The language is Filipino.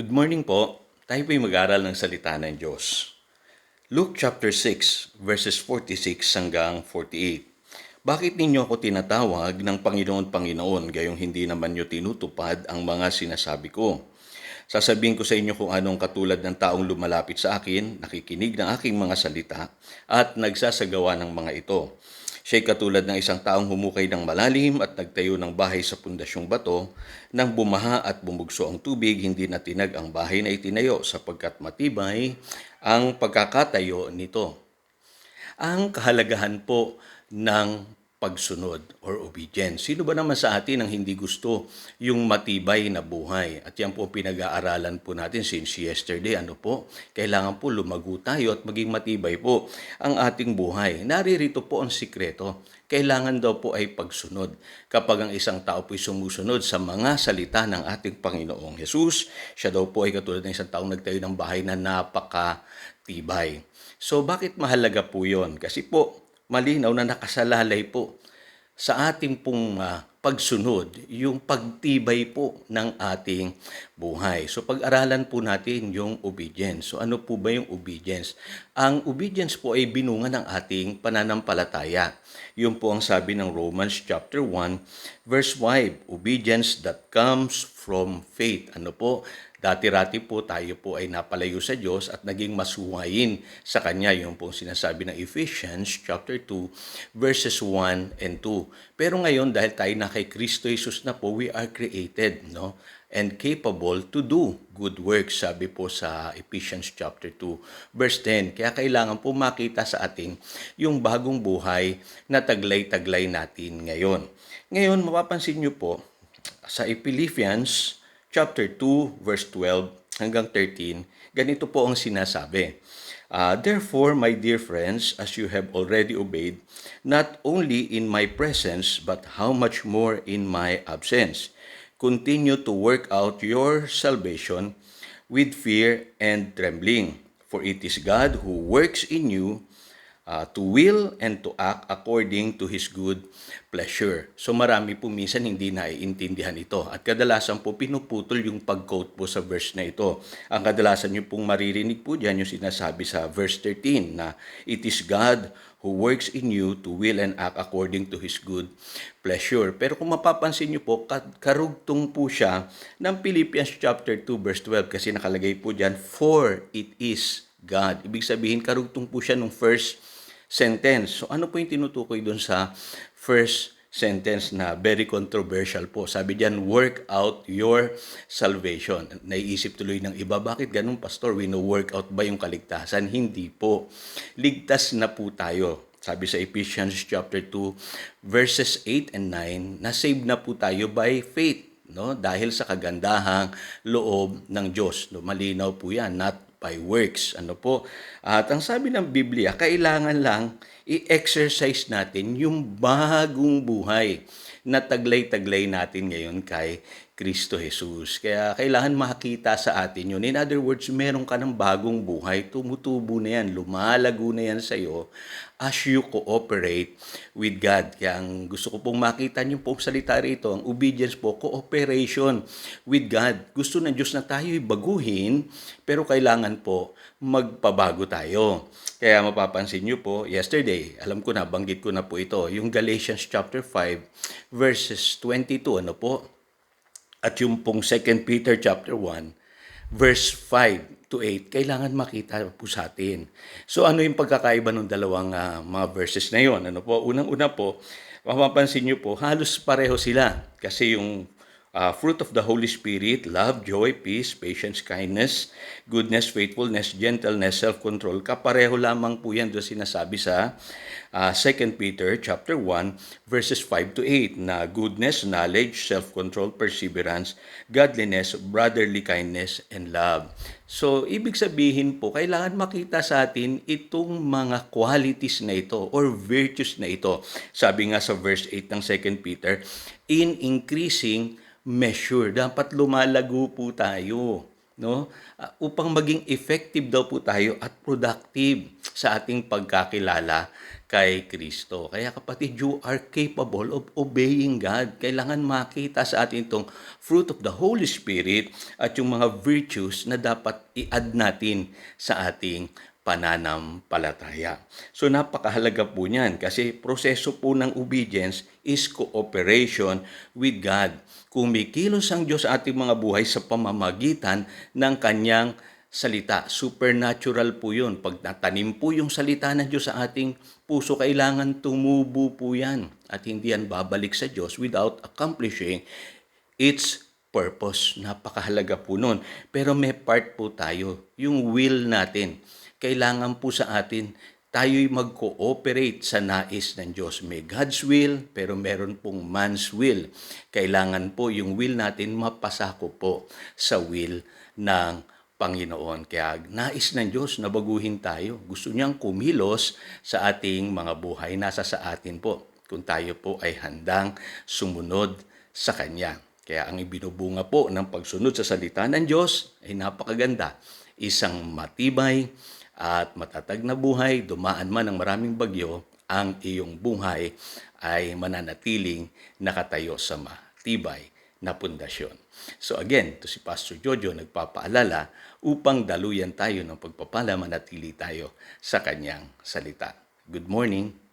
Good morning po. Tayo po'y mag-aral ng salita ng Diyos. Luke chapter 6, verses 46 hanggang 48. Bakit ninyo ako tinatawag ng Panginoon, Panginoon, gayong hindi naman nyo tinutupad ang mga sinasabi ko? Sasabihin ko sa inyo kung anong katulad ng taong lumalapit sa akin, nakikinig ng aking mga salita, at nagsasagawa ng mga ito. Siya'y katulad ng isang taong humukay ng malalim at nagtayo ng bahay sa pundasyong bato. Nang bumaha at bumugso ang tubig, hindi natinag ang bahay na itinayo sapagkat matibay ang pagkakatayo nito. Ang kahalagahan po ng pagsunod or obedience. Sino ba naman sa atin ang hindi gusto yung matibay na buhay? At yan po pinag-aaralan po natin since yesterday. Ano po? Kailangan po lumago tayo at maging matibay po ang ating buhay. Naririto po ang sikreto. Kailangan daw po ay pagsunod. Kapag ang isang tao po ay sumusunod sa mga salita ng ating Panginoong Jesus, siya daw po ay katulad ng isang taong nagtayo ng bahay na napakatibay. So bakit mahalaga po yon? Kasi po, malinaw na nakasalalay po sa ating pong pagsunod, yung pagtibay po ng ating buhay. So pag-aralan po natin yung obedience. So ano po ba yung obedience? Ang obedience po ay binunga ng ating pananampalataya. Yun po ang sabi ng Romans chapter 1, verse 5, obedience that comes from faith. Ano po? Dati-rati po tayo po ay napalayo sa Diyos at naging masuwayin sa Kanya. Yung pong sinasabi ng Ephesians chapter 2 verses 1 and 2. Pero ngayon dahil tayo na kay Kristo Jesus na po, we are created, no? And capable to do good works, sabi po sa Ephesians chapter 2 verse 10. Kaya kailangan po makita sa atin yung bagong buhay na taglay-taglay natin ngayon. Ngayon, mapapansin niyo po sa Philippians chapter 2, verse 12 hanggang 13, ganito po ang sinasabi. Therefore, my dear friends, as you have already obeyed, not only in my presence, but how much more in my absence, continue to work out your salvation with fear and trembling. For it is God who works in you to will and to act according to His good pleasure. So marami po minsan hindi naiintindihan ito. At kadalasan po pinuputol yung pag-quote po sa verse na ito. Ang kadalasan nyo pong maririnig po dyan yung sinasabi sa verse 13 na it is God who works in you to will and act according to His good pleasure. Pero kung mapapansin nyo po, karugtong po siya ng Philippians chapter 2 verse 12 kasi nakalagay po dyan, for it is God. Ibig sabihin, karugtong po siya nung first sentence. So ano po yung tinutukoy doon sa first sentence na very controversial po? Sabi diyan, work out your salvation. Naiisip tuloy ng iba, bakit ganun, pastor? We know work out ba yung kaligtasan? Hindi po. Ligtas na po tayo. Sabi sa Ephesians chapter 2 verses 8 and 9 na save na po tayo by faith, no? Dahil sa kagandahang loob ng Diyos. No? Malinaw po yan, not by works. Ano po? At ang sabi ng Biblia, kailangan lang i-exercise natin yung bagong buhay na taglay-taglay natin ngayon kay Kristo Jesus. Kaya kailangan makita sa atin yun. In other words, meron ka ng bagong buhay, tumutubo na yan, lumalago na yan sa iyo as you cooperate with God. Kaya ang gusto ko pong makita niyo pong salita rito, ang obedience po, cooperation with God. Gusto ng Diyos na tayo'y baguhin, pero kailangan po magpabago tayo. Kaya mapapansin niyo po, yesterday, alam ko na, banggit ko na po ito, yung Galatians chapter 5, verses 22, ano po? At yung pong 2 Peter chapter 1, verse 5 to 8, kailangan makita po sa atin. So ano yung pagkakaiba ng dalawang mga verses na yon? Ano po? Unang-una po, mapapansin niyo po, halos pareho sila. Kasi yung fruit of the Holy Spirit, love, joy, peace, patience, kindness, goodness, faithfulness, gentleness, self-control, kapareho lamang po yan doon sinasabi sa 2 Peter chapter 1 verses 5 to 8 na goodness, knowledge, self-control, perseverance, godliness, brotherly kindness, and love. So, ibig sabihin po, kailangan makita sa atin itong mga qualities na ito or virtues na ito. Sabi nga sa verse 8 ng 2 Peter, in increasing measure. Dapat lumalago po tayo. no? Upang maging effective daw po tayo at productive sa ating pagkakilala kay Kristo. Kaya kapatid, you are capable of obeying God. Kailangan makita sa atin itong fruit of the Holy Spirit at yung mga virtues na dapat i-add natin sa ating pananampalataya. So napakahalaga po niyan kasi proseso po ng obedience is cooperation with God. Kumikilos ang Diyos sa ating mga buhay sa pamamagitan ng kanyang salita. Supernatural po yun. Pag natanim po yung salita ng Diyos sa ating puso, kailangan tumubo po yan. At hindi yan babalik sa Diyos without accomplishing its purpose. Napakahalaga po nun. Pero may part po tayo, yung will natin. Kailangan po sa atin tayo'y mag-cooperate sa nais ng Diyos. May God's will, pero meron pong man's will. Kailangan po yung will natin mapasako po sa will ng Panginoon. Kaya nais ng Diyos na baguhin tayo. Gusto niyang kumilos sa ating mga buhay. Nasa sa atin po kung tayo po ay handang sumunod sa Kanya. Kaya ang ibinubunga po ng pagsunod sa salita ng Diyos ay napakaganda. Isang matibay at matatag na buhay, dumaan man ang maraming bagyo, ang iyong buhay ay mananatiling nakatayo sa matibay na pundasyon. So again, to si Pastor Jojo nagpapaalala upang daluyan tayo ng pagpapala, manatili tayo sa kanyang salita. Good morning.